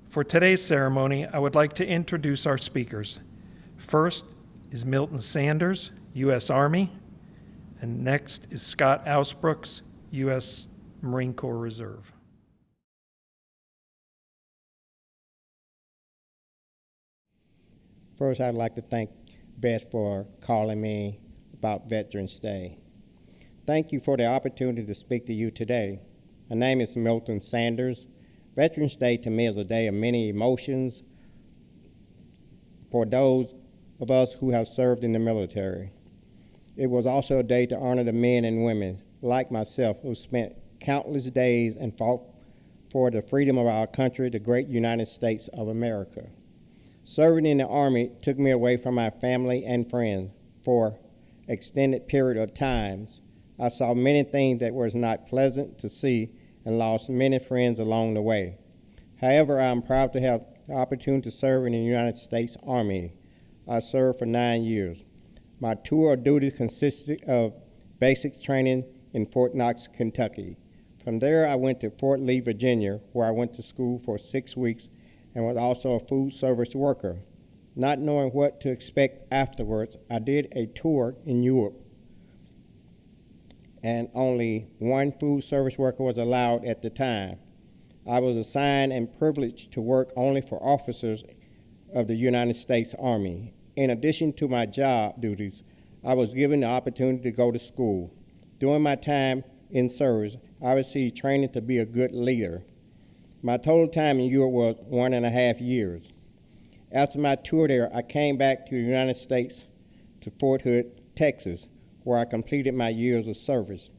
For today's ceremony, I would like to introduce our speakers. First is Milton Sanders, U.S. Army, and next is Scott Ausbrooks, U.S. Marine Corps Reserve. First, I'd like to thank Beth for calling me about Veterans Day. Thank you for the opportunity to speak to you today. My name is Milton Sanders. Veterans Day to me is a day of many emotions for those of us who have served in the military. It was also a day to honor the men and women like myself who spent countless days and fought for the freedom of our country, the great United States of America. Serving in the Army took me away from my family and friends for an extended period of times. I saw many things that was not pleasant to see and lost many friends along the way. However, I am proud to have the opportunity to serve in the United States Army. I served for 9 years. My tour of duty consisted of basic training in Fort Knox, Kentucky. From there, I went to Fort Lee, Virginia, where I went to school for 6 weeks and was also a food service worker. Not knowing what to expect afterwards, I did a tour in Europe, and only one food service worker was allowed at the time. I was assigned and privileged to work only for officers of the United States Army. In addition to my job duties, I was given the opportunity to go to school. During my time in service, I received training to be a good leader. My total time in Europe was 1.5 years. After my tour there, I came back to the United States to Fort Hood, Texas, where I completed my years of service.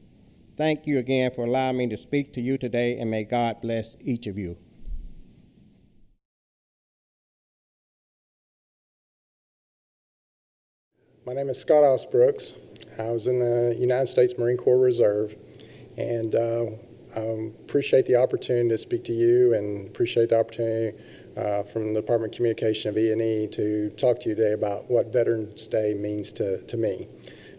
Thank you again for allowing me to speak to you today, and may God bless each of you. My name is Scott Ausbrooks. I was in the United States Marine Corps Reserve, and appreciate the opportunity to speak to you, and appreciate the opportunity from the Department of Communication of E&E to talk to you today about what Veterans Day means to me.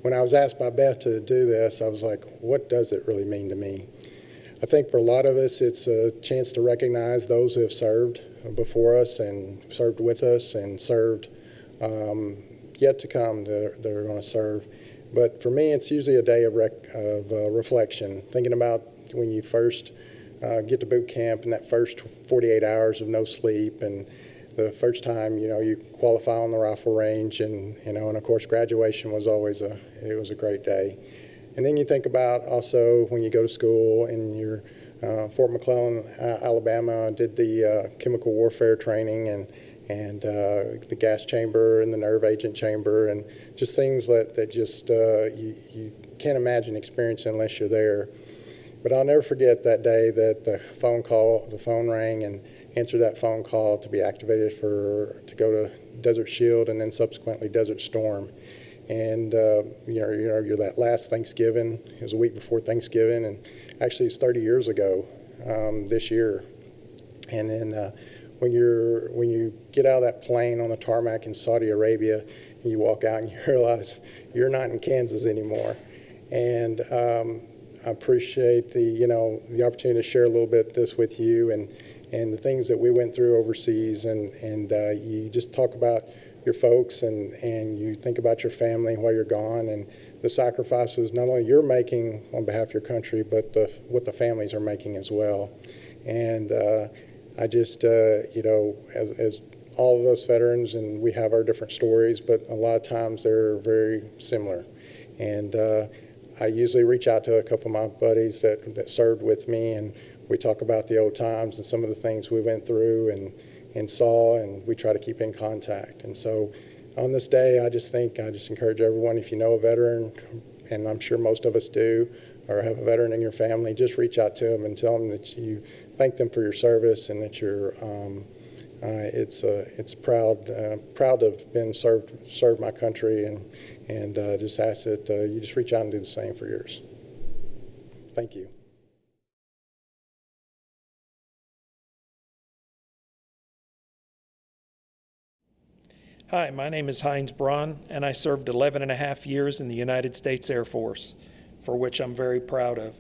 When I was asked by Beth to do this, I was like, what does it really mean to me? I think for a lot of us, it's a chance to recognize those who have served before us and served with us and served yet to come that are going to serve. But for me, it's usually a day of reflection, thinking about when you first get to boot camp and that first 48 hours of no sleep, and the first time you qualify on the rifle range, and and of course graduation was always a great day. And then you think about also when you go to school in your Fort McClellan, Alabama, did the chemical warfare training and the gas chamber and the nerve agent chamber, and just things that just you can't imagine experiencing unless you're there. But I'll never forget that day that the phone rang, and answered that phone call to be activated to go to Desert Shield and then subsequently Desert Storm. And you're that last Thanksgiving. It was a week before Thanksgiving, and actually it's 30 years ago this year. And then when you get out of that plane on the tarmac in Saudi Arabia, and you walk out and you realize you're not in Kansas anymore. And I appreciate the opportunity to share a little bit this with you, and the things that we went through overseas, and you just talk about your folks, and you think about your family while you're gone, and the sacrifices not only you're making on behalf of your country, but what the families are making as well. And I just, as all of us veterans, and we have our different stories, but a lot of times they're very similar. And I usually reach out to a couple of my buddies that served with me, and we talk about the old times and some of the things we went through and saw, and we try to keep in contact. And so on this day, I just encourage everyone, if you know a veteran, and I'm sure most of us do, or have a veteran in your family, just reach out to them and tell them that you thank them for your service, and that you're it's proud to have been served my country, and just ask that you just reach out and do the same for yours. Thank you. Hi, my name is Heinz Braun, and I served 11.5 years in the United States Air Force, for which I'm very proud of.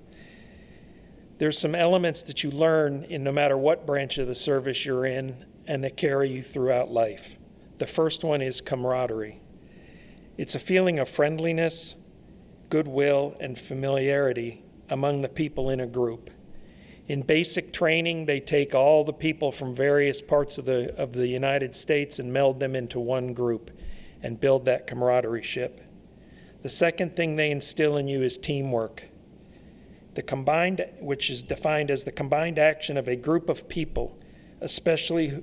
There's some elements that you learn in no matter what branch of the service you're in and that carry you throughout life. The first one is camaraderie. It's a feeling of friendliness, goodwill, and familiarity among the people in a group. In basic training, they take all the people from various parts of the United States and meld them into one group and build that camaraderie ship. The second thing they instill in you is teamwork. Which is defined as the combined action of a group of people, especially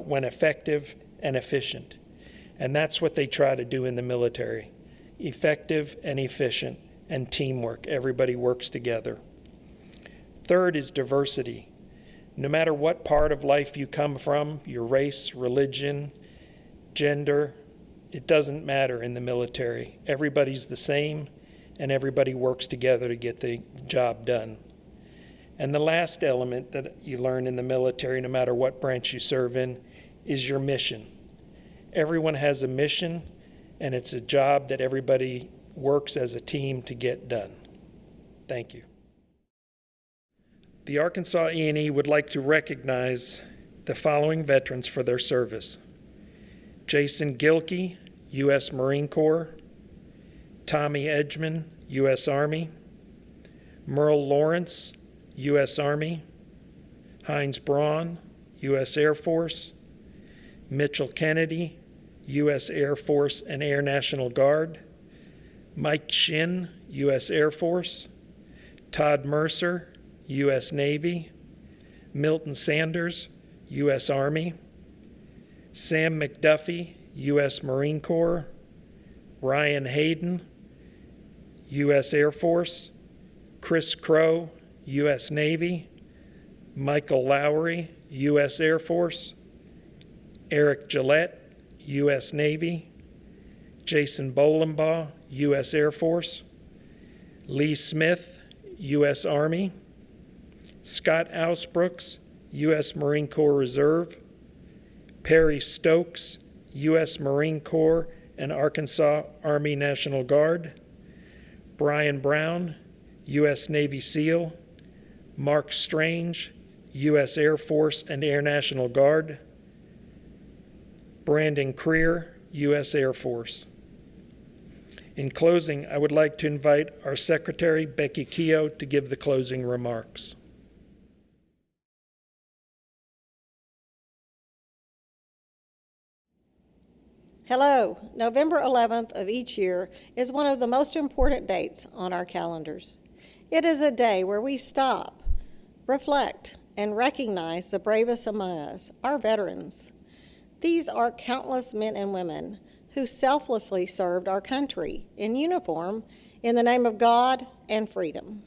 when effective and efficient. And that's what they try to do in the military. Effective and efficient and teamwork. Everybody works together. Third is diversity. No matter what part of life you come from, your race, religion, gender, it doesn't matter in the military. Everybody's the same, and everybody works together to get the job done. And the last element that you learn in the military, no matter what branch you serve in, is your mission. Everyone has a mission, and it's a job that everybody works as a team to get done. Thank you. The Arkansas E&E would like to recognize the following veterans for their service: Jason Gilkey, U.S. Marine Corps; Tommy Edgman, U.S. Army; Merle Lawrence, U.S. Army; Heinz Braun, U.S. Air Force; Mitchell Kennedy, U.S. Air Force and Air National Guard; Mike Shin, U.S. Air Force; Todd Mercer, U.S. Navy; Milton Sanders, U.S. Army; Sam McDuffie, U.S. Marine Corps; Ryan Hayden, U.S. Air Force; Chris Crow, U.S. Navy; Michael Lowry, U.S. Air Force; Eric Gillette, U.S. Navy; Jason Bolenbaugh, U.S. Air Force; Lee Smith, U.S. Army; Scott Ausbrooks, U.S. Marine Corps Reserve; Perry Stokes, U.S. Marine Corps and Arkansas Army National Guard; Brian Brown, U.S. Navy SEAL; Mark Strange, U.S. Air Force and Air National Guard; Brandon Creer, U.S. Air Force. In closing, I would like to invite our Secretary, Becky Keogh, to give the closing remarks. Hello. November 11th of each year is one of the most important dates on our calendars. It is a day where we stop, reflect, and recognize the bravest among us, our veterans. These are countless men and women who selflessly served our country in uniform in the name of God and freedom.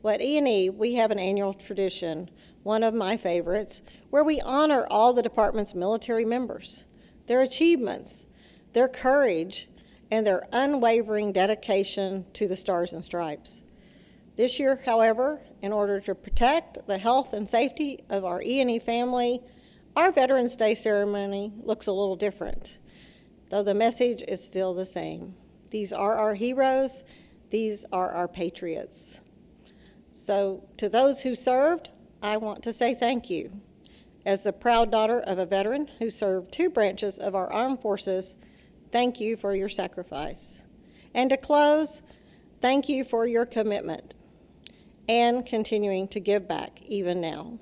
At E&E, we have an annual tradition, one of my favorites, where we honor all the department's military members, their achievements, their courage, and their unwavering dedication to the Stars and Stripes. This year, however, in order to protect the health and safety of our E&E family, our Veterans Day ceremony looks a little different, though the message is still the same. These are our heroes. These are our patriots. So to those who served, I want to say thank you. As the proud daughter of a veteran who served 2 branches of our armed forces, thank you for your sacrifice. And to close, thank you for your commitment and continuing to give back even now.